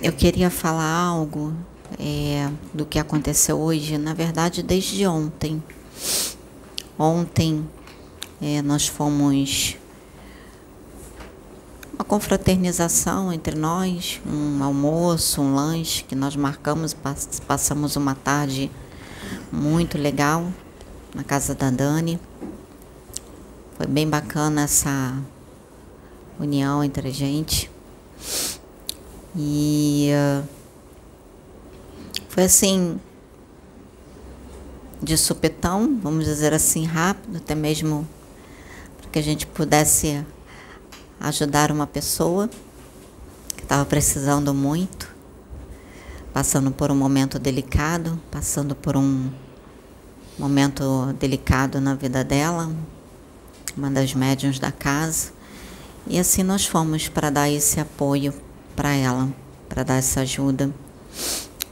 Eu queria falar algo do que aconteceu hoje, na verdade, desde ontem. Ontem nós fomos uma confraternização entre nós, um almoço, um lanche que nós marcamos, passamos uma tarde muito legal na casa da Dani. Foi bem bacana essa união entre a gente. E foi assim, de supetão, vamos dizer assim, rápido, até mesmo para que a gente pudesse ajudar uma pessoa que estava precisando muito, passando por um momento delicado, passando por um momento delicado na vida dela, uma das médiuns da casa. E assim nós fomos para dar esse apoio para ela, para dar essa ajuda.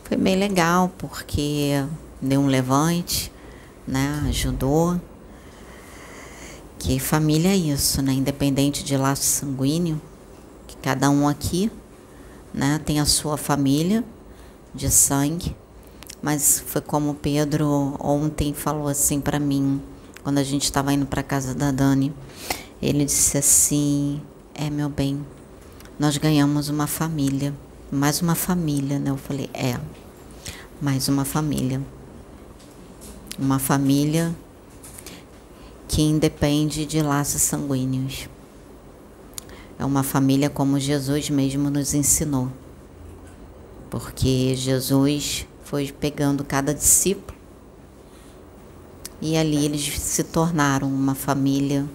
Foi bem legal, porque deu um levante, né? Ajudou. Que família é isso, né? Independente de laço sanguíneo, que cada um aqui, né, tem a sua família de sangue. Mas foi como o Pedro ontem falou assim para mim, quando a gente estava indo para casa da Dani. Ele disse assim: meu bem, nós ganhamos uma família, mais uma família, né? Eu falei, mais uma família. Uma família que independe de laços sanguíneos. É uma família como Jesus mesmo nos ensinou. Porque Jesus foi pegando cada discípulo e ali eles se tornaram uma família.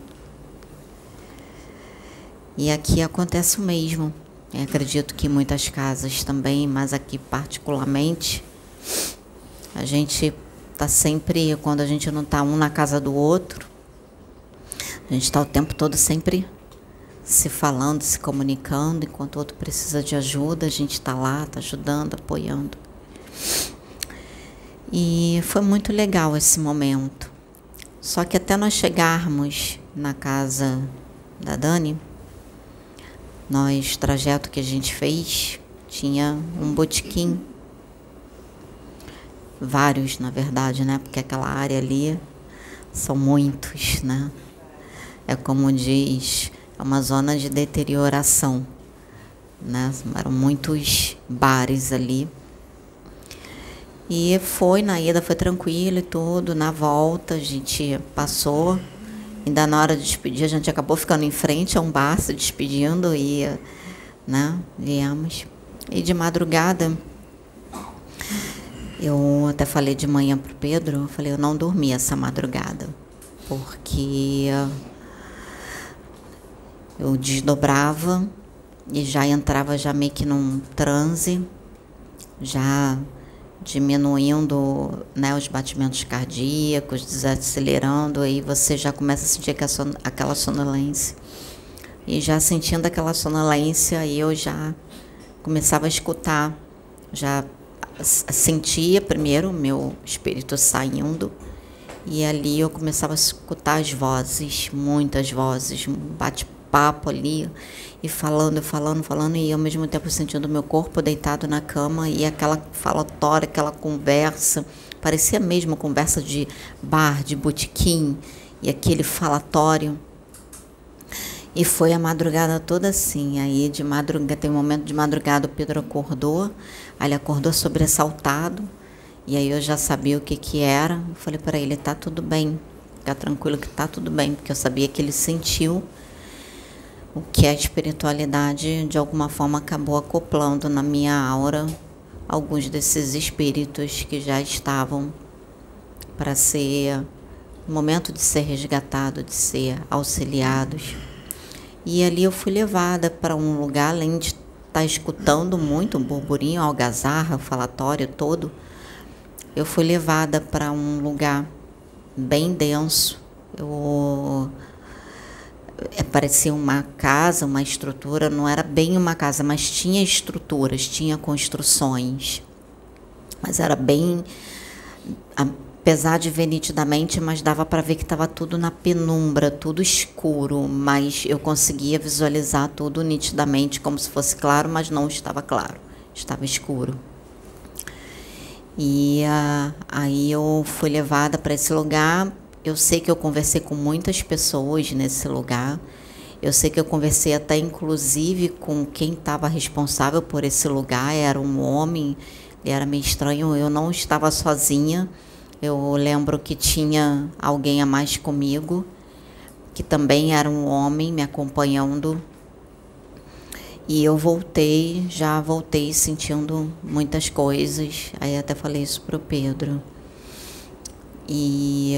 E aqui acontece o mesmo. Eu acredito que em muitas casas também, mas aqui particularmente, a gente está sempre, quando a gente não está um na casa do outro, a gente está o tempo todo sempre se falando, se comunicando, enquanto o outro precisa de ajuda, a gente está lá, está ajudando, apoiando. E foi muito legal esse momento. Só que até nós chegarmos na casa da Dani, trajeto que a gente fez, tinha um botequim. Vários, na verdade, né? Porque aquela área ali são muitos, né? É como diz, é uma zona de deterioração, né? Eram muitos bares ali. E na ida foi tranquilo e tudo. Na volta a gente passou. Ainda na hora de despedir, a gente acabou ficando em frente a um bar, se despedindo e, né, viemos. E de madrugada, eu até falei de manhã pro Pedro, eu falei, eu não dormi essa madrugada, porque eu desdobrava e já entrava já meio que num transe, já diminuindo, né, os batimentos cardíacos, desacelerando, aí você já começa a sentir aquela sonolência. E já sentindo aquela sonolência, aí eu já começava a escutar, já sentia primeiro o meu espírito saindo, e ali eu começava a escutar as vozes, muitas vozes, um bate-papo ali, e falando, e ao mesmo tempo sentindo o meu corpo deitado na cama, e aquela falatória, aquela conversa, parecia mesmo conversa de bar, de botequim, e aquele falatório. E foi a madrugada toda assim. Aí de madrugada, tem um momento de madrugada, o Pedro acordou, aí ele acordou sobressaltado, e aí eu já sabia o que era. Eu falei para ele, tá tudo bem, fica tranquilo que tá tudo bem, porque eu sabia que ele sentiu o que a espiritualidade de alguma forma acabou acoplando na minha aura alguns desses espíritos que já estavam para ser o momento de ser resgatado, de ser auxiliados. E ali eu fui levada para um lugar, além de estar escutando muito o burburinho, a algazarra, o falatório todo, eu fui levada para um lugar bem denso. Parecia uma casa, uma estrutura, não era bem uma casa, mas tinha estruturas, tinha construções. Mas era bem, apesar de ver nitidamente, mas dava para ver que estava tudo na penumbra, tudo escuro, mas eu conseguia visualizar tudo nitidamente, como se fosse claro, mas não estava claro. estava escuro. E aí eu fui levada para esse lugar. Eu sei que eu conversei com muitas pessoas nesse lugar. Eu sei que eu conversei até inclusive com quem estava responsável por esse lugar. Era um homem, ele era meio estranho. Eu não estava sozinha. Eu lembro que tinha alguém a mais comigo, que também era um homem me acompanhando. E eu já voltei sentindo muitas coisas. Aí até falei isso para o Pedro. E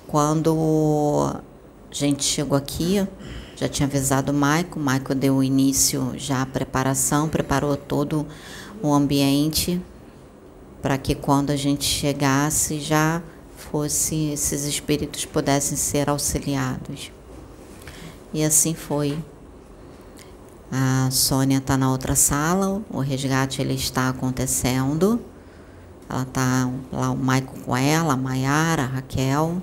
quando a gente chegou aqui, já tinha avisado o Maico. O Maico deu o início já à preparação, preparou todo o ambiente para que quando a gente chegasse já esses espíritos pudessem ser auxiliados. E assim foi. A Sônia está na outra sala, o resgate ele está acontecendo. Ela está lá, o Maico com ela, a Maiara, a Raquel.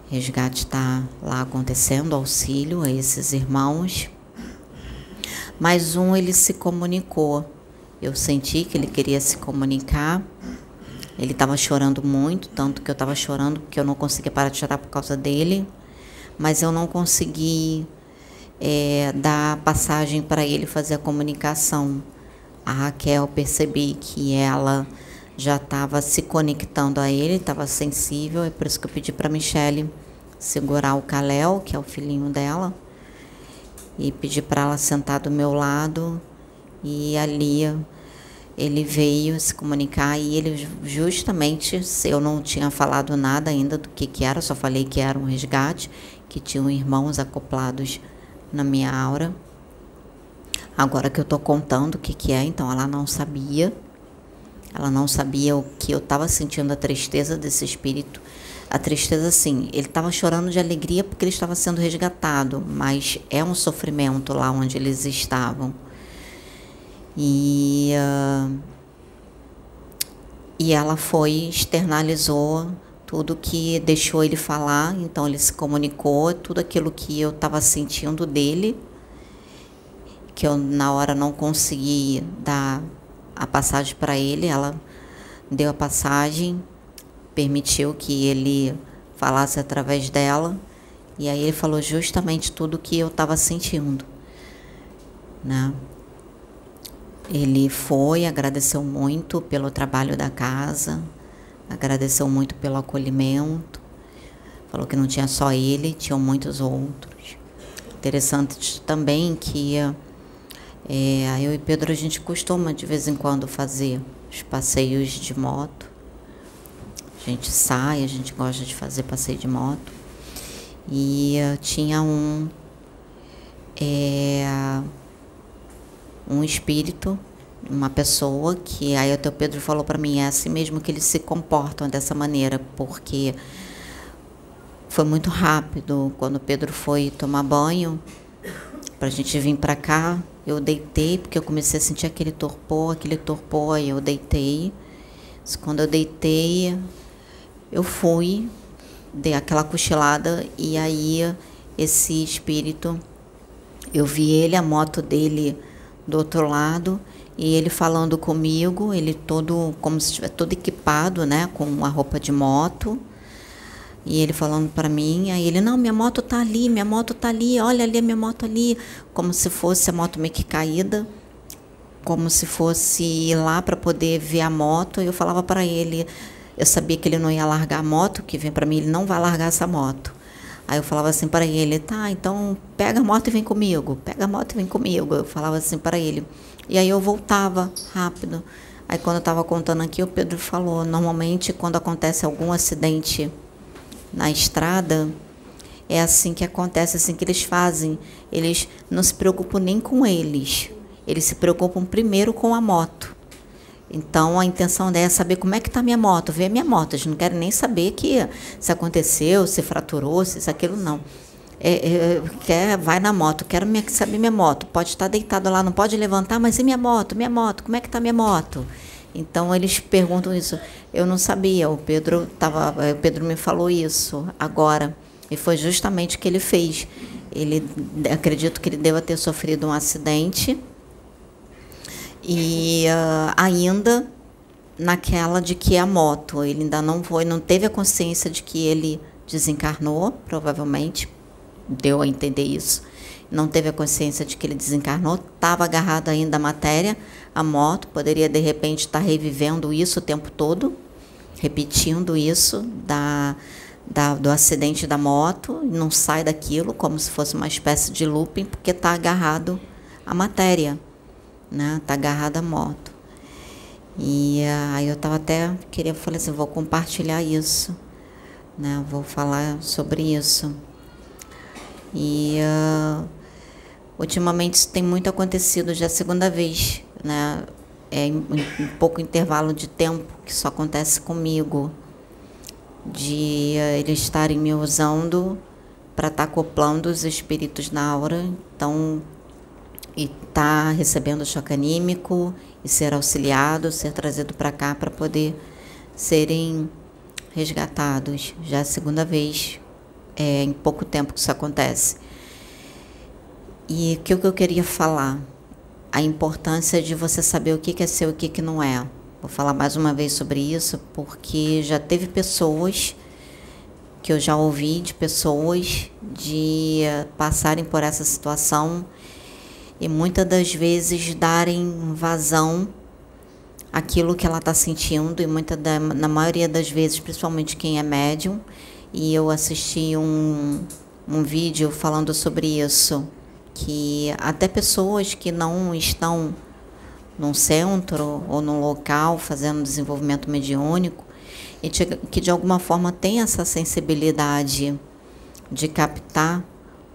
O resgate está lá acontecendo, auxílio a esses irmãos. Mais um, ele se comunicou. Eu senti que ele queria se comunicar. Ele estava chorando muito, tanto que eu estava chorando, porque eu não conseguia parar de chorar por causa dele. Mas eu não consegui dar passagem para ele fazer a comunicação. A Raquel, percebi que ela já estava se conectando a ele, estava sensível, é por isso que eu pedi para a Michele segurar o Kalel, que é o filhinho dela, e pedi para ela sentar do meu lado. E ali ele veio se comunicar e ele justamente, eu não tinha falado nada ainda do que era, só falei que era um resgate, que tinham irmãos acoplados na minha aura. Agora que eu estou contando o que é, então ela não sabia o que eu estava sentindo, a tristeza desse espírito. A tristeza, sim, ele estava chorando de alegria porque ele estava sendo resgatado, mas é um sofrimento lá onde eles estavam. E ela externalizou tudo que deixou ele falar, então ele se comunicou, tudo aquilo que eu estava sentindo dele, que eu na hora não consegui dar a passagem para ele, ela deu a passagem, permitiu que ele falasse através dela, e aí ele falou justamente tudo que eu estava sentindo, né? Ele agradeceu muito pelo trabalho da casa, agradeceu muito pelo acolhimento, falou que não tinha só ele, tinham muitos outros. Interessante também que eu e Pedro, a gente costuma de vez em quando fazer os passeios de moto. A gente sai, a gente gosta de fazer passeio de moto. E tinha um espírito, uma pessoa que aí até o Pedro falou para mim, é assim mesmo que eles se comportam dessa maneira, porque foi muito rápido. Quando o Pedro foi tomar banho, pra gente vir para cá, eu deitei, porque eu comecei a sentir aquele torpor, aí eu deitei. Quando eu deitei, eu dei aquela cochilada, e aí esse espírito, eu vi ele, a moto dele do outro lado, e ele falando comigo, ele todo, como se estivesse todo equipado, né, com a roupa de moto, e ele falando para mim, aí ele, não, minha moto tá ali, olha ali a minha moto ali, como se fosse a moto meio que caída, como se fosse ir lá para poder ver a moto. E eu falava para ele, eu sabia que ele não ia largar a moto, que vem para mim, ele não vai largar essa moto. Aí eu falava assim para ele, tá, então pega a moto e vem comigo, eu falava assim para ele. E aí eu voltava rápido. Aí quando eu estava contando aqui, o Pedro falou, normalmente quando acontece algum acidente na estrada, é assim que acontece, assim que eles fazem. Eles não se preocupam nem com eles se preocupam primeiro com a moto. Então a intenção é saber como é que está a minha moto, ver a minha moto. Eles não querem nem saber se aconteceu, se fraturou, se isso, aquilo, não. Vai na moto, quero saber minha moto. Pode estar deitado lá, não pode levantar, mas e minha moto, como é que está minha moto? Então eles perguntam isso. Eu não sabia, o Pedro me falou isso agora, e foi justamente o que ele fez. Acredito que ele deva ter sofrido um acidente, E ainda naquela de que a moto, ele ainda não teve a consciência de que ele desencarnou, provavelmente, deu a entender isso. Não teve a consciência de que ele desencarnou, estava agarrado ainda à matéria, a moto, poderia de repente estar revivendo isso o tempo todo, repetindo isso do acidente da moto, não sai daquilo como se fosse uma espécie de looping, porque está agarrado à matéria, né? Está agarrado à moto. E aí eu falei assim, vou compartilhar isso, né? Vou falar sobre isso. E ultimamente isso tem muito acontecido, já é a segunda vez, né? Em pouco intervalo de tempo que isso acontece comigo, de eles estarem me usando para estar acoplando os espíritos na aura, então, e tá recebendo choque anímico, e ser auxiliado, ser trazido para cá para poder serem resgatados. Já é a segunda vez, em pouco tempo que isso acontece. E o que eu queria falar? A importância de você saber o que é seu e o que não é. Vou falar mais uma vez sobre isso, porque já teve pessoas que eu já ouvi de pessoas de passarem por essa situação e muitas das vezes darem vazão àquilo que ela está sentindo, e na maioria das vezes, principalmente quem é médium, e eu assisti um vídeo falando sobre isso, que até pessoas que não estão num centro ou num local fazendo desenvolvimento mediúnico, e que de alguma forma tem essa sensibilidade de captar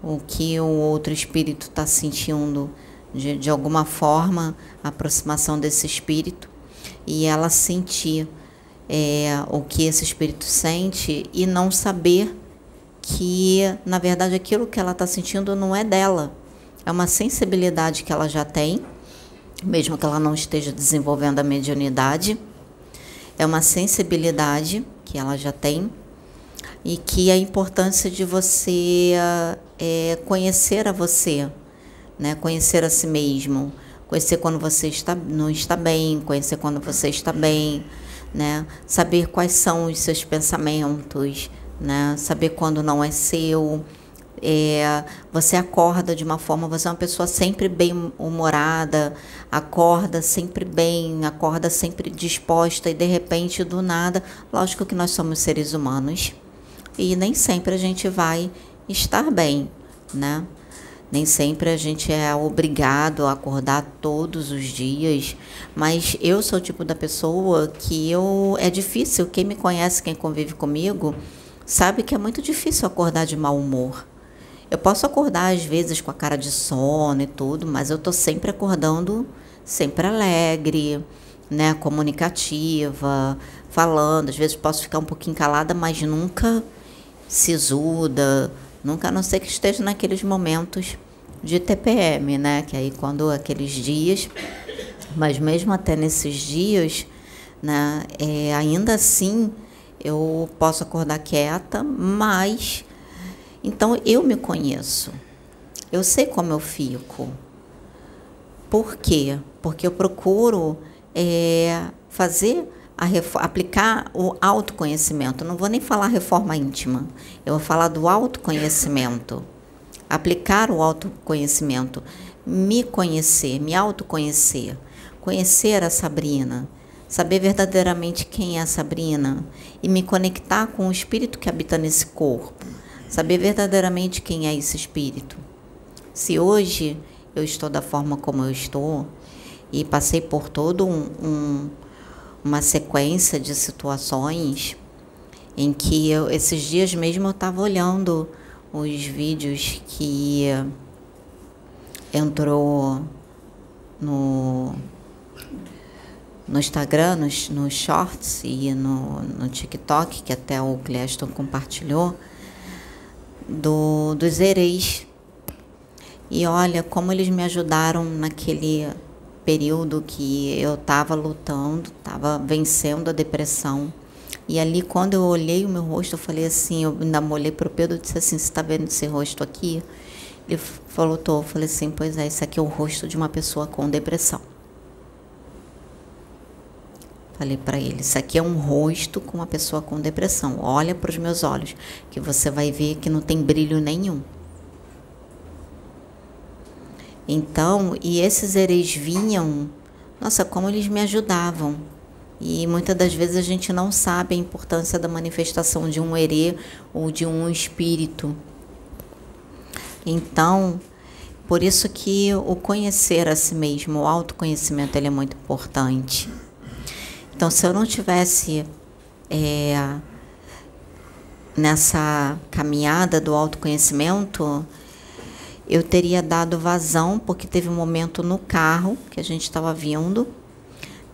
o que o outro espírito está sentindo, de alguma forma, a aproximação desse espírito, e ela sentir o que esse espírito sente e não saber que, na verdade, aquilo que ela está sentindo não é dela. É uma sensibilidade que ela já tem, mesmo que ela não esteja desenvolvendo a mediunidade. É uma sensibilidade que ela já tem, e que a importância de você conhecer a você, né? Conhecer a si mesmo, conhecer quando você não está bem, conhecer quando você está bem, né? Saber quais são os seus pensamentos, né? Saber quando não é seu. Você acorda de uma forma, você é uma pessoa sempre bem-humorada, acorda sempre bem, acorda sempre disposta, e de repente, do nada, lógico que nós somos seres humanos e nem sempre a gente vai estar bem, né? Nem sempre a gente é obrigado a acordar todos os dias, mas eu sou o tipo da pessoa que é difícil, quem me conhece, quem convive comigo, sabe que é muito difícil acordar de mau humor. Eu posso acordar às vezes com a cara de sono e tudo, mas eu tô sempre acordando, sempre alegre, né, comunicativa, falando. Às vezes posso ficar um pouquinho calada, mas nunca sisuda, nunca, a não ser que esteja naqueles momentos de TPM, né, que aí quando aqueles dias, mas mesmo até nesses dias, né, ainda assim eu posso acordar quieta, mas então eu me conheço, eu sei como eu fico. Por quê? Porque eu procuro aplicar o autoconhecimento. Não vou nem falar reforma íntima, eu vou falar do autoconhecimento. Aplicar o autoconhecimento, me conhecer, me autoconhecer, conhecer a Sabrina, saber verdadeiramente quem é a Sabrina e me conectar com o espírito que habita nesse corpo. Saber verdadeiramente quem é esse espírito. Se hoje eu estou da forma como eu estou e passei por toda uma sequência de situações em que esses dias mesmo eu estava olhando os vídeos que entrou no Instagram, nos shorts e no TikTok, que até o Cleston compartilhou, dos Ereis. E olha como eles me ajudaram naquele período que eu estava lutando, estava vencendo a depressão. E ali, quando eu olhei o meu rosto, eu falei assim, eu ainda olhei para o Pedro e disse assim, você está vendo esse rosto aqui? Ele falou, tô. Eu falei assim, pois é, esse aqui é o rosto de uma pessoa com depressão. Falei para ele, isso aqui é um rosto com uma pessoa com depressão. Olha para os meus olhos, que você vai ver que não tem brilho nenhum. Então, e esses ereis vinham, nossa, como eles me ajudavam. E muitas das vezes a gente não sabe a importância da manifestação de um herê ou de um espírito. Então, por isso que o conhecer a si mesmo, o autoconhecimento, ele é muito importante. Então, se eu não tivesse nessa caminhada do autoconhecimento, eu teria dado vazão, porque teve um momento no carro que a gente estava vindo,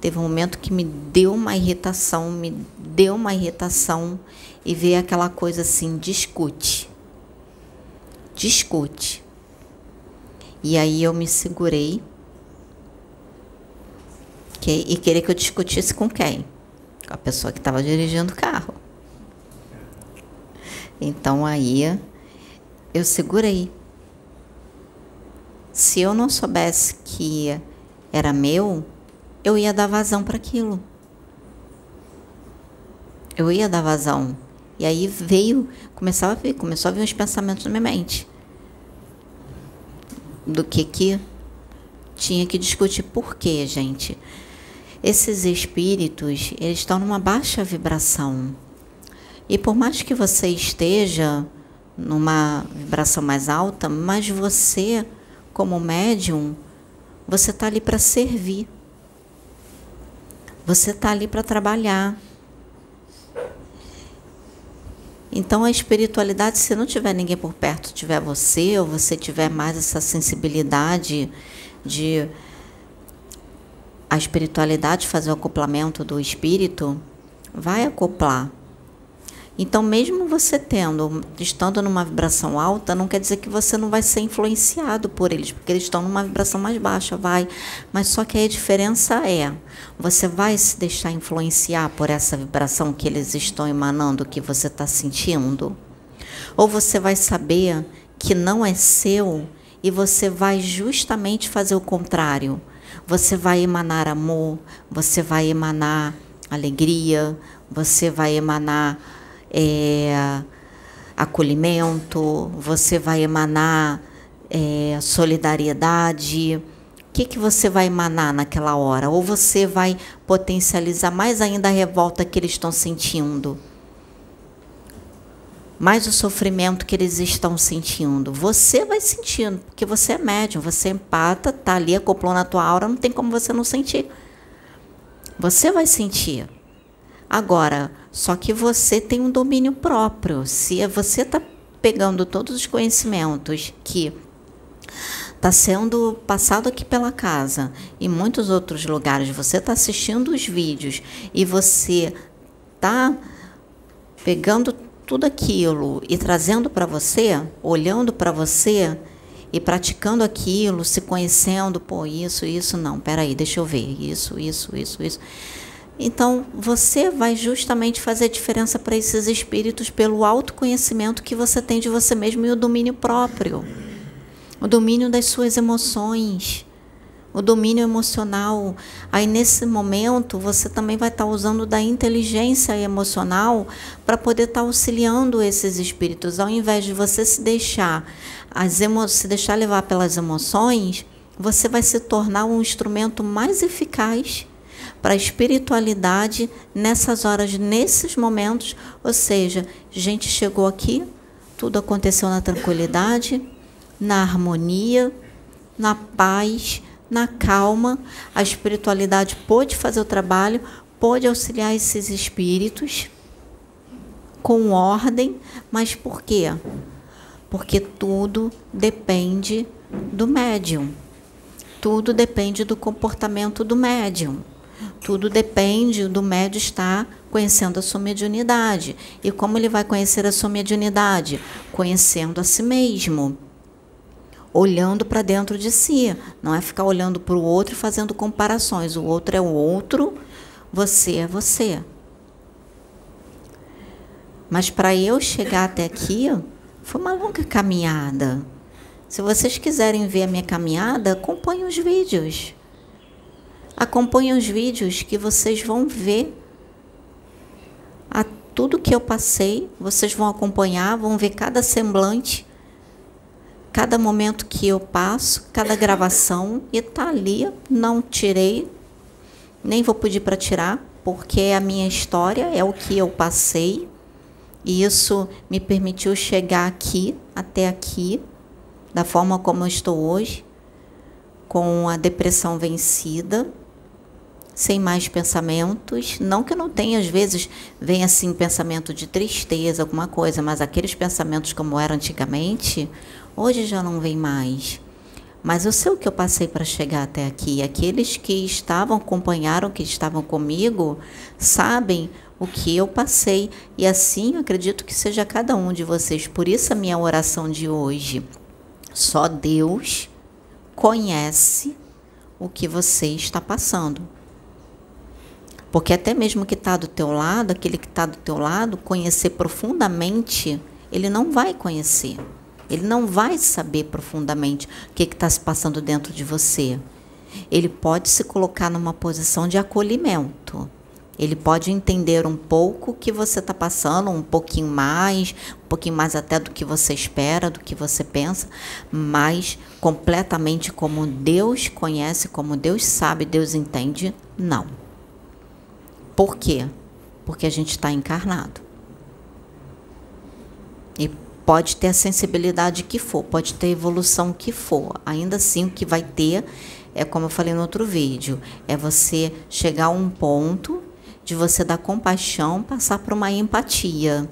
teve um momento que me deu uma irritação, e veio aquela coisa assim, discute. E aí eu me segurei e queria que eu discutisse com quem? Com a pessoa que estava dirigindo o carro. Então aí eu segurei. Se eu não soubesse que era meu, eu ia dar vazão para aquilo. Eu ia dar vazão. E aí começou a vir uns pensamentos na minha mente. Do que tinha que discutir. Por quê, gente? Esses espíritos, eles estão numa baixa vibração. E por mais que você esteja numa vibração mais alta, mas você, como médium, você está ali para servir. Você está ali para trabalhar. Então, a espiritualidade, se não tiver ninguém por perto, tiver você, ou você tiver mais essa sensibilidade de a espiritualidade fazer o acoplamento do espírito, vai acoplar. Então, mesmo você estando numa vibração alta, não quer dizer que você não vai ser influenciado por eles, porque eles estão numa vibração mais baixa, mas só que aí a diferença você vai se deixar influenciar por essa vibração que eles estão emanando, que você está sentindo? Ou você vai saber que não é seu e você vai justamente fazer o contrário? Você vai emanar amor, você vai emanar alegria, você vai emanar acolhimento, você vai emanar solidariedade. O que você vai emanar naquela hora? Ou você vai potencializar mais ainda a revolta que eles estão sentindo? Mais o sofrimento que eles estão sentindo? Você vai sentindo, porque você é médium, você é empata, está ali, acoplou na tua aura, não tem como você não sentir. Você vai sentir. Agora, só que você tem um domínio próprio. Se você está pegando todos os conhecimentos que está sendo passado aqui pela casa e muitos outros lugares, você está assistindo os vídeos e você está pegando tudo aquilo e trazendo para você, olhando para você e praticando aquilo, se conhecendo, isso não, peraí, deixa eu ver, isso. Então, você vai justamente fazer diferença para esses espíritos pelo autoconhecimento que você tem de você mesmo e o domínio próprio. O domínio das suas emoções, o domínio emocional. Aí, nesse momento, você também vai estar usando da inteligência emocional para poder estar auxiliando esses espíritos. Ao invés de você se deixar levar pelas emoções, você vai se tornar um instrumento mais eficaz para a espiritualidade nessas horas, nesses momentos. Ou seja, a gente chegou aqui, tudo aconteceu na tranquilidade, na harmonia, na paz, na calma. A espiritualidade pôde fazer o trabalho, pôde auxiliar esses espíritos com ordem. Mas por quê? Porque tudo depende do médium. Tudo depende do comportamento do médium. Tudo depende do médium estar conhecendo a sua mediunidade. E como ele vai conhecer a sua mediunidade? Conhecendo a si mesmo. Olhando para dentro de si. Não é ficar olhando para o outro e fazendo comparações. O outro é o outro, você é você. Mas para eu chegar até aqui, foi uma longa caminhada. Se vocês quiserem ver a minha caminhada, acompanhem os vídeos. Acompanhem os vídeos que vocês vão ver tudo que eu passei, vocês vão acompanhar, vão ver cada semblante, cada momento que eu passo, cada gravação, e tá ali, não tirei, nem vou pedir para tirar, porque é a minha história, é o que eu passei, e isso me permitiu chegar aqui, até aqui, da forma como eu estou hoje, com a depressão vencida, sem mais pensamentos, não que eu não tenha, às vezes, vem assim pensamento de tristeza, alguma coisa, mas aqueles pensamentos como era antigamente, hoje já não vem mais. Mas eu sei o que eu passei para chegar até aqui. Aqueles que estavam, acompanharam, que estavam comigo, sabem o que eu passei. E assim eu acredito que seja cada um de vocês. Por isso a minha oração de hoje. Só Deus conhece o que você está passando. Porque até mesmo que está do teu lado, aquele que está do teu lado, conhecer profundamente, ele não vai conhecer. Ele não vai saber profundamente o que está se passando dentro de você. Ele pode se colocar numa posição de acolhimento. Ele pode entender um pouco o que você está passando, um pouquinho mais até do que você espera, do que você pensa, mas completamente como Deus conhece, como Deus sabe, Deus entende, não. Por quê? Porque a gente está encarnado. E pode ter a sensibilidade que for, pode ter a evolução que for. Ainda assim, o que vai ter, é como eu falei no outro vídeo, é você chegar a um ponto de você dar compaixão, passar por uma empatia.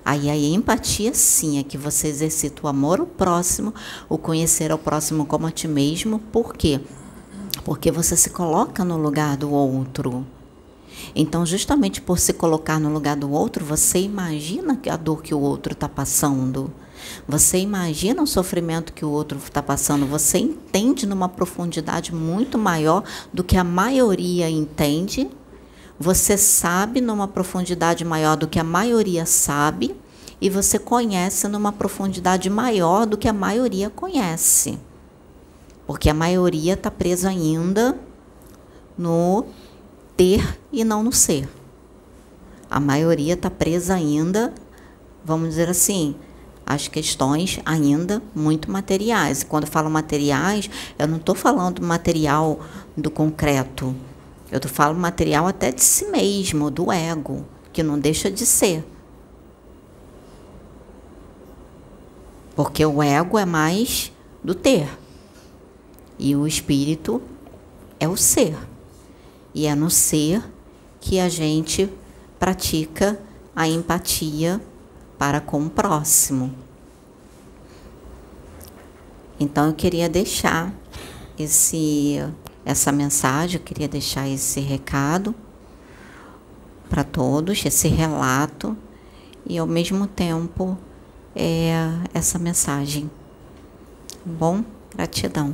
Aí a empatia, sim, é que você exercita o amor ao próximo, o conhecer ao próximo como a ti mesmo. Por quê? Porque você se coloca no lugar do outro. Então, justamente por se colocar no lugar do outro, você imagina a dor que o outro está passando. Você imagina o sofrimento que o outro está passando. Você entende numa profundidade muito maior do que a maioria entende. Você sabe numa profundidade maior do que a maioria sabe. E você conhece numa profundidade maior do que a maioria conhece. Porque a maioria está presa ainda no ter e não no ser. A maioria está presa ainda, vamos dizer assim, às questões ainda muito materiais. E quando eu falo materiais, eu não estou falando material do concreto. Eu falo material até de si mesmo, do ego, que não deixa de ser. Porque o ego é mais do ter. E o espírito é o ser. E é no ser que a gente pratica a empatia para com o próximo. Então eu queria deixar essa mensagem, eu queria deixar esse recado para todos, esse relato, e ao mesmo tempo essa mensagem. Bom, gratidão.